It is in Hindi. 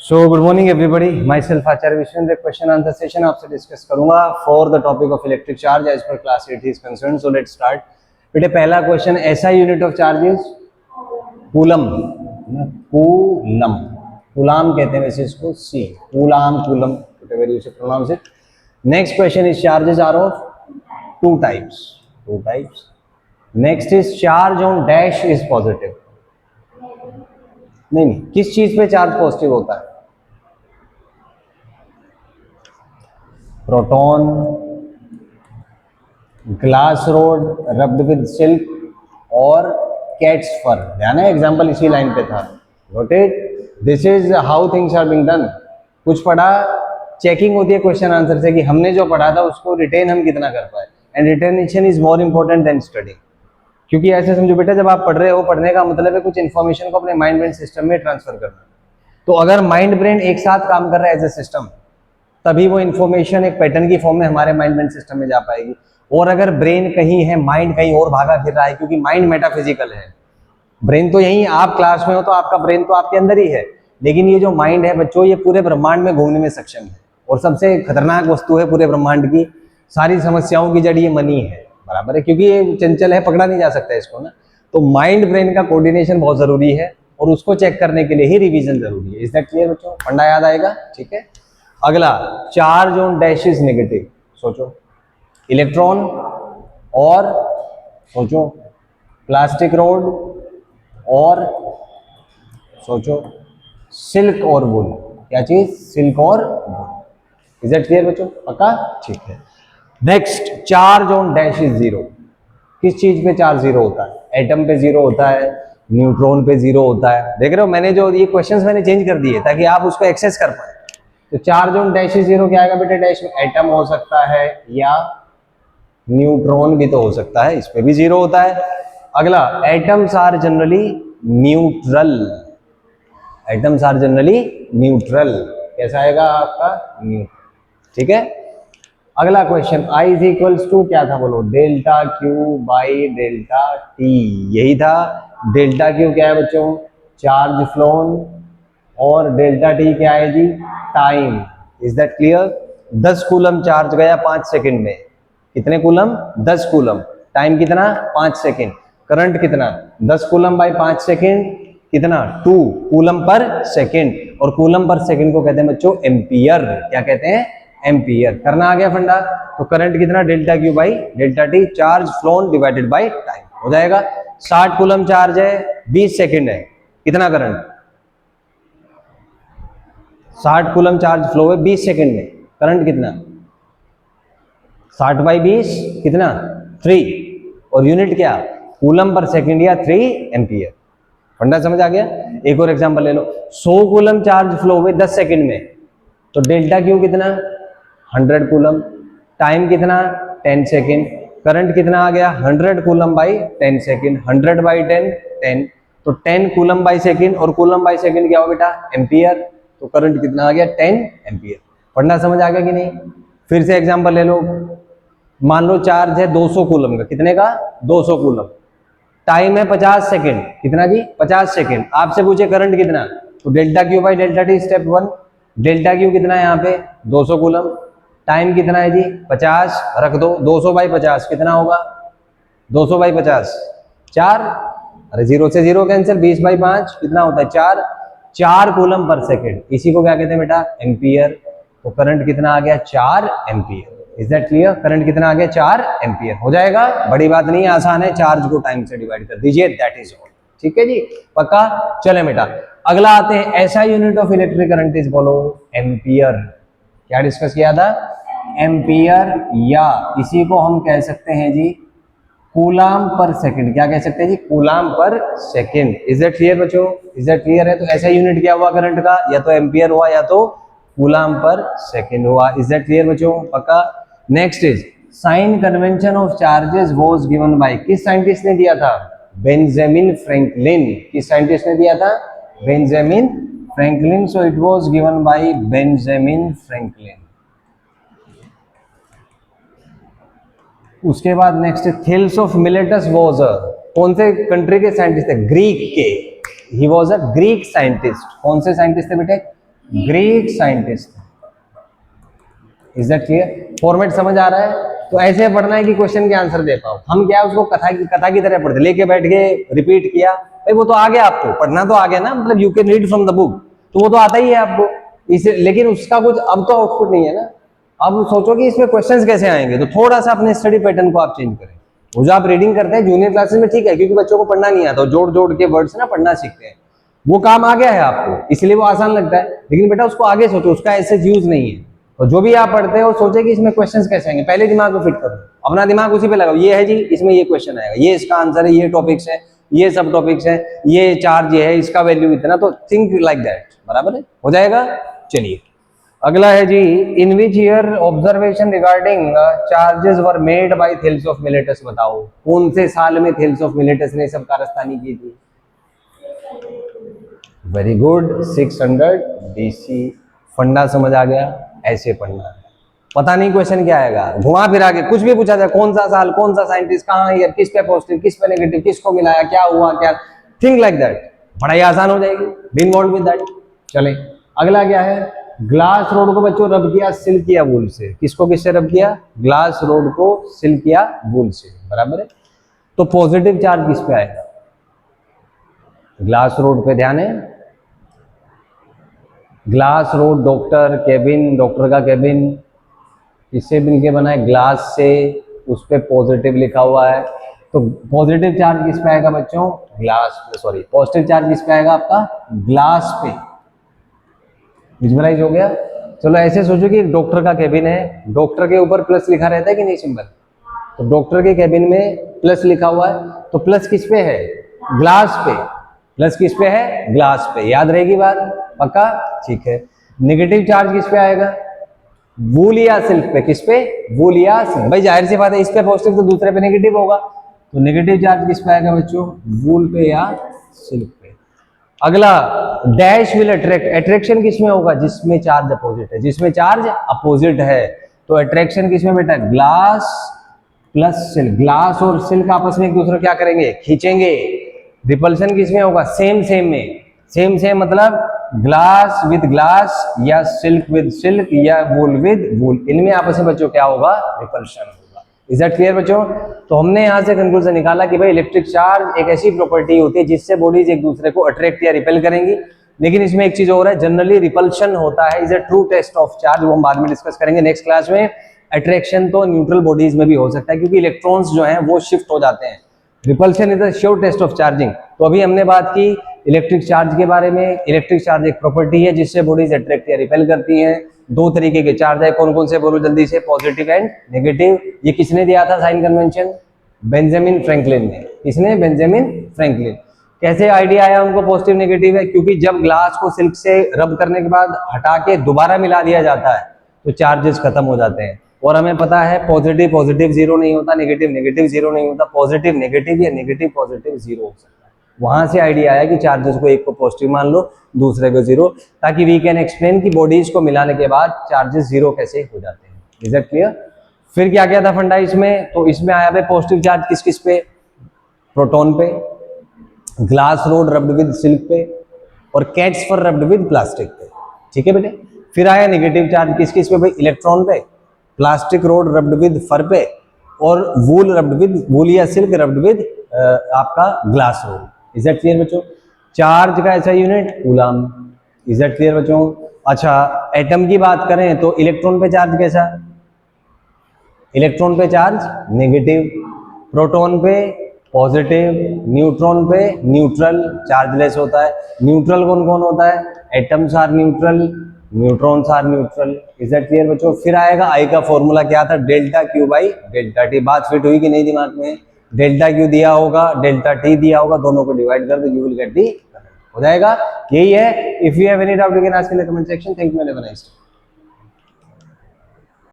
सो good morning everybody, myself Acharya Vishvendra. Question answer session आपसे डिस्कस करूंगा for the topic of electric charge as per class 8 is concern. So let's start. बेटे पहला क्वेश्चन, ऐसा unit of charge is coulomb. Coulomb coulomb कहते हैं वैसे इसको, C coulomb coulomb whatever you say pronounce it. Next question is charges are of two types. Next is charge on dash is positive. नहीं, किस चीज पे चार्ज पॉजिटिव होता है? Proton, glass rod rubbed with silk और कैट्स फर। ध्यान है, एग्जाम्पल इसी लाइन पे था। Note it, this is how things are being done. कुछ पढ़ा, चेकिंग होती है क्वेश्चन आंसर से कि हमने जो पढ़ा था उसको रिटेन हम कितना कर पाए, and retention is more important than study. क्योंकि ऐसे समझो बेटा, जब आप पढ़ रहे हो, पढ़ने का मतलब है कुछ इन्फॉर्मेशन को अपने माइंड ब्रेन सिस्टम में ट्रांसफर करना। तो अगर माइंड ब्रेन एक साथ काम कर रहा है एज ए सिस्टम, तभी वो इन्फॉर्मेशन एक पैटर्न की फॉर्म में हमारे माइंड ब्रेन सिस्टम में जा पाएगी। और अगर ब्रेन कहीं है, माइंड कहीं और भागा फिर रहा है, क्योंकि माइंड मेटाफिजिकल है, ब्रेन तो यहीं, आप क्लास में हो तो आपका ब्रेन तो आपके अंदर ही है, लेकिन ये जो माइंड है बच्चों, ये पूरे ब्रह्मांड में घूमने में सक्षम है। और सबसे खतरनाक वस्तु है पूरे ब्रह्मांड की, सारी समस्याओं की जड़ ये मनी है, बराबर है, क्योंकि ये चंचल है, पकड़ा नहीं जा सकता इसको ना। तो माइंड ब्रेन का कोऑर्डिनेशन बहुत जरूरी है, और उसको चेक करने के लिए ही रिवीजन जरूरी है। इज दैट क्लियर बच्चों? फंडा याद आएगा? ठीक है। अगला, charge on dash is negative. सोचो, इलेक्ट्रॉन और सोचो प्लास्टिक रोड और सोचो सिल्क और वुल। क्या चीज? सिल्क और वुल। इज दैट क्लियर बच्चों? पक्का? ठीक है। Next, charge on dash is zero. किस चीज पे चार्ज जीरो होता है? एटम पे जीरो होता है, न्यूट्रॉन पे जीरो होता है। देख रहे हो, मैंने जो ये क्वेश्चंस मैंने चेंज कर दिए ताकि आप उसको एक्सेस कर पाए। तो charge on dash is zero क्या आएगा बेटे? डैश में एटम हो सकता है या न्यूट्रॉन भी तो हो सकता है, इस पे भी जीरो होता है। अगला, atoms are generally neutral. Atoms are generally neutral. कैसा आएगा आपका? न्यूट्रल। ठीक है। अगला question, I is equals to क्या था बोलो? Delta Q by delta T. यही था। डेल्टा क्यू क्या है बच्चों? चार्ज फ्लोन, और डेल्टा टी क्या है जी? Time. Is that clear? 10 coulomb charge गया 5 सेकंड में। कितने कूलम? 10 कूलम। टाइम कितना? 5 सेकंड। करंट कितना? 10 कूलम बाई 5 सेकंड कितना? 2 कूलम पर सेकंड। और कूलम पर सेकंड को कहते हैं बच्चों एम्पियर। क्या कहते हैं? एम्पियर। करना आ गया फंडा? तो करंट कितना? Delta Q by delta T, charge phloem divided by time हो जाएगा। 60 कूलम चार्ज है, 20 सेकंड है, कितना करंट? 60 कूलम चार्ज फ्लो है 20 सेकंड में, करंट कितना? 60 बाई 20 कितना? 3। और यूनिट क्या? कूलम पर सेकंड या 3 एम्पियर। फंडा समझ आ गया? एक और एग्जांपल ले लो। 100 कूलम चार्ज फ्लो हुए 10 सेकंड में, तो डेल्टा क्यू कितना? 100 कूलम। टाइम कितना? 10 सेकंड। करंट कितना आ गया? 100 कूलम बाई 10 सेकंड। 100 बाई 10 10, तो 10 कूलम बाई सेकंड, और कूलम बाई सेकंड क्या हो बेटा? एम्पियर। तो करंट कितना आ गया? 10 एम्पियर। पढ़ना समझ आ गया कि नहीं? फिर से एग्जांपल ले लो। मान लो चार्ज है 200 कूलम का। कितने का? 200 कूलम। टाइम है 50 सेकंड। कितना जी? 50 सेकंड। आपसे पूछे करंट कितना, तो delta Q by delta T step 1। Delta Q कितना है यहाँ पे? 200 कूलम। टाइम कितना है जी? 50 रख दो। 200 बाई 50 कितना होगा? 200 बाई 50 4। अरे 0 से 0 कैंसिल। 20 बाई 5 कितना होता है? 4 कूलम पर सेकेंड। इसी को क्या कहते हैं बेटा? एम्पियर। तो करंट कितना आ गया? 4 ampere. Is that clear? Current कितना आ गया? 4 एम्पियर। हो जाएगा, बड़ी बात नहीं है, आसान है। चार्ज को टाइम से डिवाइड कर दीजिए, दैट इज ऑल। ठीक है जी, पक्का? चले बेटा, अगला आते हैं। ऐसा unit of electric current is बोलो एम्पियर। क्या डिस्कस किया था? एम्पियर, या इसी को हम कह सकते हैं जी कूलाम पर सेकंड। क्या कह सकते हैं जी? कूलाम पर सेकंड। इज दैट क्लियर बच्चों? इज दैट क्लियर है? तो ऐसा यूनिट क्या हुआ करंट का? या तो एम्पियर हुआ या तो कूलाम पर सेकंड हुआ। इज दैट क्लियर बच्चों? पक्का? Next is sine convention of charges was given bye. किस साइंटिस्ट ने दिया था? Benjamin Franklin. किस साइंटिस्ट ने दिया था? Benjamin Franklin. So it was given by Benjamin Franklin. उसके बाद next, Thales of Miletus was a, कौन से कंट्री के साइंटिस्ट थे? ग्रीक के। He was a Greek scientist. कौन से साइंटिस्ट थे बेटे? Greek scientist. Is that clear? Format समझ आ रहा है? तो ऐसे पढ़ना है कि क्वेश्चन के आंसर दे पाओ। हम क्या उसको कथा की तरह पढ़ते, लेके बैठ के रिपीट किया, भाई वो तो आ गया, आपको पढ़ना तो आ गया ना, मतलब you can read from the book, तो वो तो आता ही है आपको इसे, लेकिन उसका कुछ अब तो आउटपुट नहीं है ना। अब सोचो कि इसमें क्वेश्चंस कैसे आएंगे, तो थोड़ा सा अपने स्टडी पैटर्न को आप चेंज करें। वो जो आप रीडिंग करते हैं जूनियर क्लासेस में ठीक है, क्योंकि बच्चों को पढ़ना नहीं आता, जोड़ जोड़ के वर्ड्स ना पढ़ना सीखते हैं, वो काम आ गया है आपको, इसलिए वो आसान लगता है। लेकिन बेटा उसको आगे सोचो, उसका ऐसे यूज नहीं है। तो जो भी आप पढ़ते हो सोचे कि इसमें क्वेश्चंस कैसे आएंगे, पहले दिमाग को फिट करो, अपना दिमाग उसी पे लगाओ, ये है जी इसमें ये क्वेश्चन आएगा, ये इसका आंसर है, ये टॉपिक्स है, ये सब टॉपिक्स है, ये चार्ज ये है, इसका वैल्यू इतना, तो थिंक लाइक दैट, बराबर है, हो जाएगा। चलिए अगला है जी, in which year observation regarding charges were made by Thales of Miletus, बताओ कौन से साल में थेल्स ऑफ मिलेटस ने सब कारस्तानी की थी? Very good, 600 BC। फंडा समझ आ गया, ऐसे पढ़ना है, पता नहीं क्वेश्चन क्या आएगा, घुमा फिरा के कुछ भी पूछा जाए, कौन सा साल, कौन सा साइंटिस्ट, कहाँ ईयर, किस पे पॉजिटिव, किस पे नेगेटिव, किसको मिलाया, क्या हुआ, क्या, थिंक लाइक दैट, पढ़ाई आसान हो जाएगी, बी इन्वॉल्व विद दैट। चले अगला क्या है, ग्लास रोड को बच्चों रब किया सिल्क या वूल से, किसको किससे रब किया? ग्लास रोड को सिल्क या वूल से, बराबर है। तो पॉजिटिव चार्ज किस पे आएगा? ग्लास रोड पे ध्यान है, glass rod doctor cabin, doctor का केबिन किससे मिलके बना है? ग्लास से, उस पे पॉजिटिव लिखा हुआ है, तो पॉजिटिव चार्ज किस पे आएगा बच्चों? ग्लास, सॉरी पॉजिटिव चार्ज किस पे आएगा आपका? ग्लास पे। विजुअलाइज हो गया? चलो ऐसे सोचो कि डॉक्टर का केबिन है, डॉक्टर के ऊपर प्लस लिखा रहता है कि नहीं सिंबल, तो डॉक्टर के केबिन में प्लस लिखा हुआ है, तो प्लस किस पे है? ग्लास पे। प्लस किस पे है? ग्लास पे। याद रहेगी बात? पक्का? ठीक है। नेगेटिव चार्ज किस पे आएगा? वूल या सिल्क पे। किस पे? वूल या सिल्क। भाई जाहिर सी बात है, इस पे पॉजिटिव तो दूसरे पे नेगेटिव होगा, तो नेगेटिव चार्ज किस पे आएगा बच्चों? वूल पे या सिल्क पे। अगला, डैश विल अट्रैक्ट, अट्रैक्शन किसमें होगा? जिसमें चार्ज अपोजिट है, जिसमें चार्ज अपोजिट है, तो अट्रैक्शन किसमें बेटा? Glass plus silk. ग्लास और सिल्क आपस में एक दूसरे क्या करेंगे? खींचेंगे। रिपल्शन किसमें होगा? सेम सेम में। सेम सेम मतलब ग्लास विद ग्लास या सिल्क विद सिल्क या वूल विद वूल, इनमें आपस में बच्चों क्या होगा? रिपल्शन होगा। इज दैट क्लियर बच्चों? तो हमने यहाँ से कंक्लूजन निकाला कि भाई इलेक्ट्रिक चार्ज एक ऐसी प्रॉपर्टी होती है जिससे बॉडीज एक दूसरे को अट्रैक्ट या रिपेल करेंगी, लेकिन इसमें एक चीज और है, जनरली रिपल्शन होता है, is a true test of charge, वो हम बाद में डिस्कस करेंगे नेक्स्ट क्लास में। अट्रैक्शन तो न्यूट्रल बॉडीज में भी हो सकता है, क्योंकि इलेक्ट्रॉन्स जो हैं वो शिफ्ट हो जाते हैं। Repulsion is a sure test of charging. तो अभी हमने बात की इलेक्ट्रिक चार्ज के बारे में। इलेक्ट्रिक चार्ज एक प्रॉपर्टी है जिससे बॉडीज अट्रैक्ट या रिपेल करती हैं। दो तरीके के चार्ज है, कौन कौन से बोलो जल्दी से? Positive and negative. ये किसने दिया था साइन कन्वेंशन? बेंजामिन फ्रैंकलिन ने। किसने? Benjamin Franklin. कैसे आइडिया आया उनको पॉजिटिव नेगेटिव है? क्योंकि जब ग्लास को सिल्क से रब करने के बाद हटा के दोबारा मिला दिया जाता है तो चार्जेस खत्म हो जाते हैं। और हमें पता है पॉजिटिव पॉजिटिव जीरो नहीं होता, नेगेटिव नेगेटिव जीरो नहीं होता, पॉजिटिव नेगेटिव या नेगेटिव पॉजिटिव जीरो हो सकता है। वहां से आइडिया आया कि चार्जेस को एक को पॉजिटिव मान लो, दूसरे को जीरो, ताकि वी कैन एक्सप्लेन कि बॉडीज को मिलाने के बाद चार्जेस जीरो कैसे हो जाते हैं। Is that clear? फिर क्या क्या था फंडा इसमें? तो इसमें आया भाई पॉजिटिव चार्ज किस किस पे? प्रोटॉन पे, glass rod rubbed with silk पे, और cat's fur rubbed with plastic पे। ठीक है बेटे? फिर आया नेगेटिव चार्ज किस किस पे भाई? इलेक्ट्रॉन पे, प्लास्टिक रोड रब्ड विद फर पे, और वूल रब्ड विद वूल या सिल्क रब्ड विद आपका glass rod. Is that clear बच्चों? चार्ज का ऐसा unit coulomb. Is that clear बच्चों? अच्छा, एटम की बात करें तो इलेक्ट्रॉन पे चार्ज कैसा? इलेक्ट्रॉन पे चार्ज नेगेटिव, प्रोटॉन पे पॉजिटिव, न्यूट्रॉन पे न्यूट्रल, चार्जलेस होता है। न्यूट्रल कौन कौन होता है? Atoms are neutral, neutrons are neutral. Is that clear बच्चों? फिर आएगा आई का फॉर्मूला क्या था? Delta Q by delta T. बात फिट हुई कि नहीं दिमाग में? डेल्टा क्यू दिया होगा, डेल्टा टी दिया होगा, दोनों को डिवाइड कर दो, यू विल गेट दी, हो जाएगा। यही है। If you have any doubt you can ask in the comment section. Thank you, have a nice day.